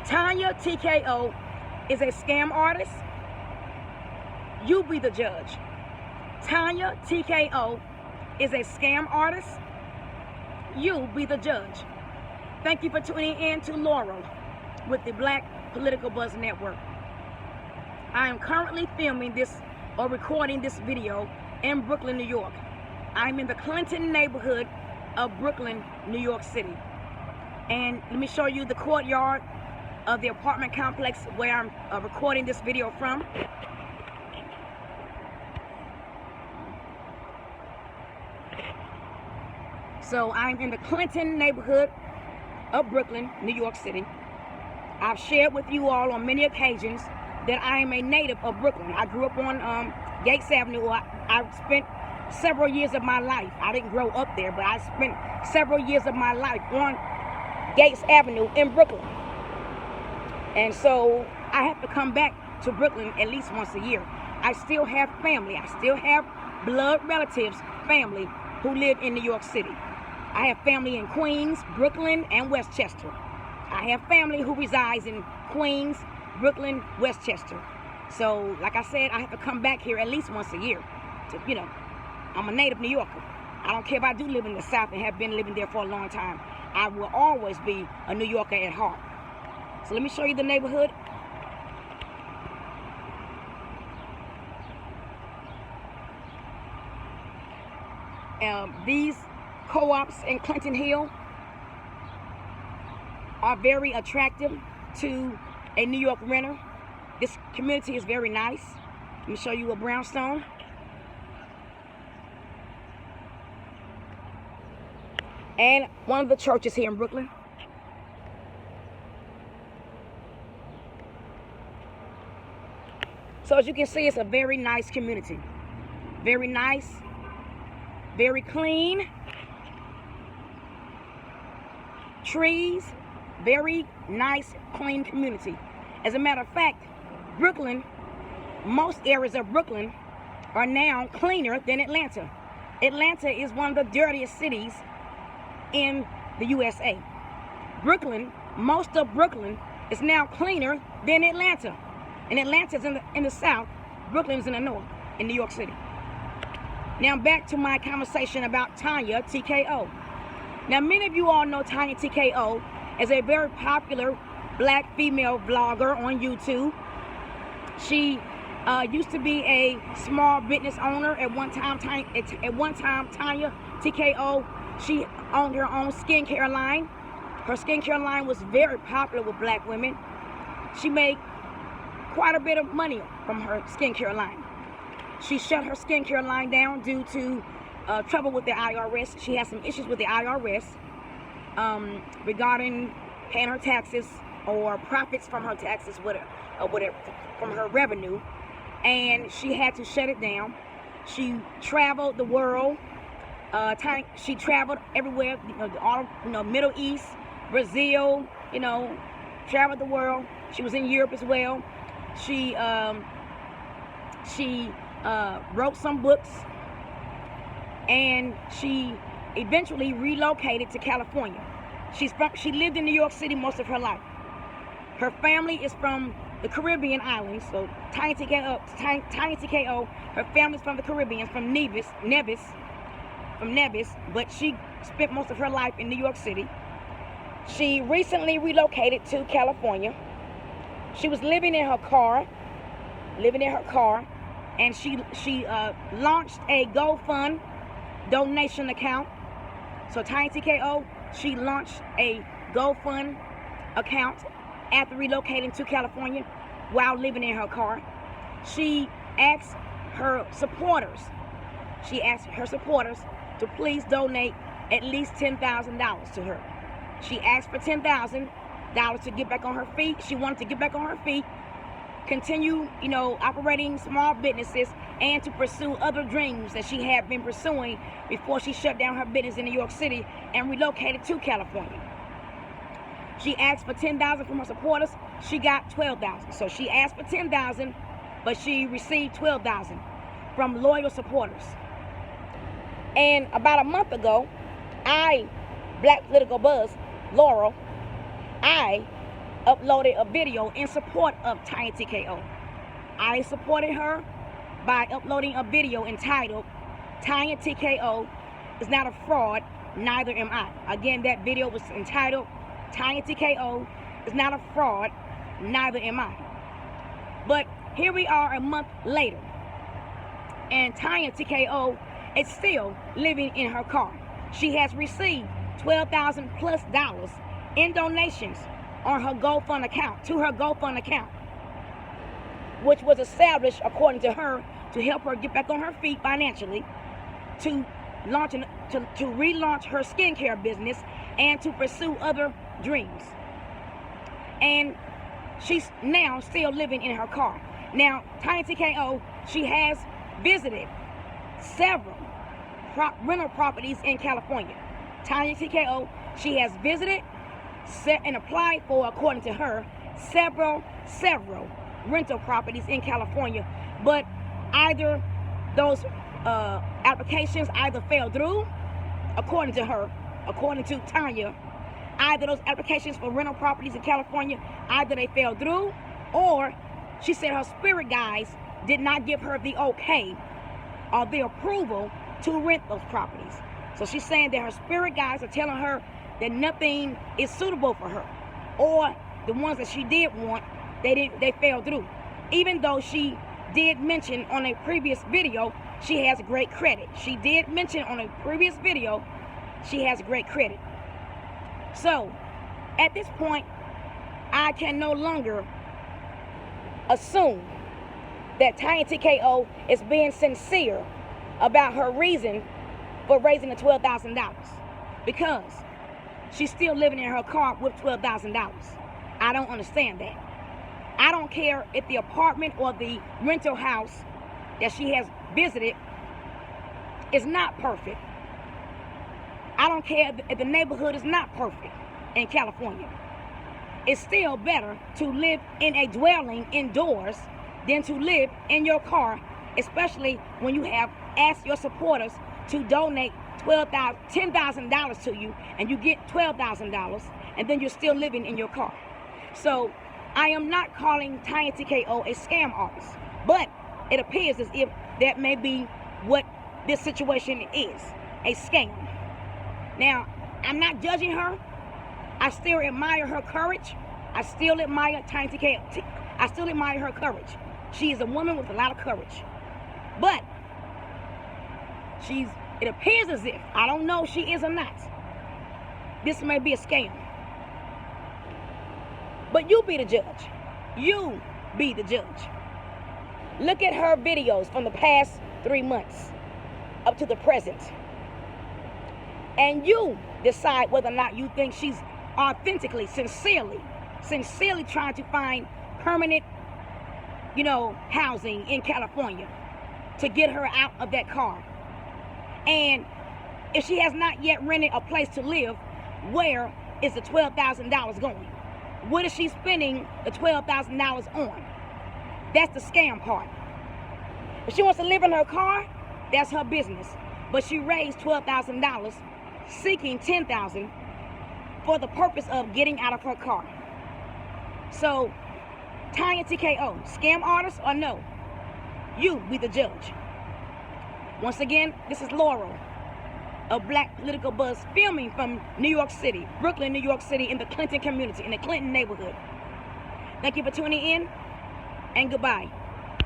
Tonya Tko is a scam artist? You be the judge. Tonya Tko is a scam artist? You be the judge. Thank you for tuning in to Laurel with the Black Political Buzz Network. I am currently filming this or recording this video in Brooklyn, New York. I'm in the Clinton neighborhood of Brooklyn, New York City. And let me show you the courtyard of the apartment complex where I'm recording this video from. So I'm in the Clinton neighborhood of Brooklyn, New York City. I've shared with you all on many occasions that I am a native of Brooklyn. I grew up on Gates Avenue. I spent several years of my life. I didn't grow up there, but I spent several years of my life on Gates Avenue in Brooklyn. And so I have to come back to Brooklyn at least once a year. I still have family. I still have blood relatives, family who live in New York City. I have family in Queens, Brooklyn, and Westchester. I have family who resides in Queens, Brooklyn, Westchester. So, like I said, I have to come back here at least once a year. To, I'm a native New Yorker. I don't care if I do live in the South and have been living there for a long time. I will always be a New Yorker at heart. So let me show you the neighborhood. These co-ops in Clinton Hill are very attractive to a New York renter. This community is very nice. Let me show you a brownstone. And one of the churches here in Brooklyn. So as you can see, it's a very nice community. Very nice, very clean. Trees, very nice, clean community. As a matter of fact, Brooklyn, most areas of Brooklyn are now cleaner than Atlanta. Atlanta is one of the dirtiest cities in the USA. Brooklyn, most of Brooklyn is now cleaner than Atlanta. And Atlanta is in the south, Brooklyn is in the north, in New York City. Now back to my conversation about Tonya Tko. Now many of you all know Tonya Tko as a very popular black female vlogger on YouTube. She used to be a small business owner at one time. Tonya Tko, she owned her own skincare line. Her skincare line was very popular with black women. She made quite a bit of money from her skincare line. She shut her skincare line down due to trouble with the IRS. She had some issues with the IRS regarding paying her taxes or profits from her taxes, whatever, from her revenue, and she had to shut it down. She traveled the world. She traveled everywhere, all Middle East, Brazil, traveled the world. She was in Europe as well. She wrote some books, and she eventually relocated to California. She lived in New York City most of her life. Her family is from the Caribbean islands, so Tonya Tko, her family's from the Caribbean, from Nevis, but she spent most of her life in New York City. She recently relocated to California. She was living in her car, and she launched a GoFund donation account. So Tonya Tko, she launched a GoFund account after relocating to California while living in her car. She asked her supporters to please donate at least $10,000 to her. She asked for $10,000 to get back on her feet. She wanted to get back on her feet, continue, operating small businesses, and to pursue other dreams that she had been pursuing before she shut down her business in New York City and relocated to California. She asked for $10,000 from her supporters. She got $12,000. So she asked for $10,000, but she received $12,000 from loyal supporters. And about a month ago, Black Political Buzz, Laurel, I uploaded a video in support of Tonya Tko. I supported her by uploading a video entitled Tonya Tko is not a fraud, neither am I. Again, that video was entitled Tonya Tko is not a fraud, neither am I. But here we are a month later, and Tonya Tko is still living in her car. She has received $12,000 plus in donations on her GoFund account, to her GoFund account, which was established, according to her, to help her get back on her feet financially, to relaunch her skincare business, and to pursue other dreams. And she's now still living in her car. Now, Tonya Tko, she has visited several rental properties in California. Tonya Tko, she has visited and applied for, according to her, several rental properties in California, but either those applications either fell through, according to her, according to Tonya, either those applications for rental properties in California, either they fell through, or she said her spirit guides did not give her the okay or the approval to rent those properties. So she's saying that her spirit guides are telling her that nothing is suitable for her, or the ones that she did want, they fell through. Even though she did mention on a previous video she has great credit. She did mention on a previous video she has great credit. So at this point, I can no longer assume that Tonya Tko is being sincere about her reason for raising the $12,000, because she's still living in her car with $12,000. I don't understand that. I don't care if the apartment or the rental house that she has visited is not perfect. I don't care if the neighborhood is not perfect in California. It's still better to live in a dwelling indoors than to live in your car, especially when you have asked your supporters to donate $10,000 to you, and you get $12,000, and then you're still living in your car. So I am not calling Tonya Tko a scam artist, but it appears as if that may be what this situation is, a scam. Now, I'm not judging her. I still admire her courage. I still admire Tonya Tko. I still admire her courage. She is a woman with a lot of courage. But it appears as if, I don't know if she is or not, this may be a scam. But you be the judge. You be the judge. Look at her videos from the past 3 months up to the present, and you decide whether or not you think she's authentically, sincerely trying to find permanent, housing in California to get her out of that car. And if she has not yet rented a place to live, where is the $12,000 going? What is she spending the $12,000 on? That's the scam part. If she wants to live in her car, that's her business. But she raised $12,000, seeking $10,000 for the purpose of getting out of her car. So, Tonya Tko, scam artist or no? You be the judge. Once again, this is Laurel of Black Political Buzz, filming from New York City, Brooklyn, New York City, in the Clinton community, in the Clinton neighborhood. Thank you for tuning in, and goodbye.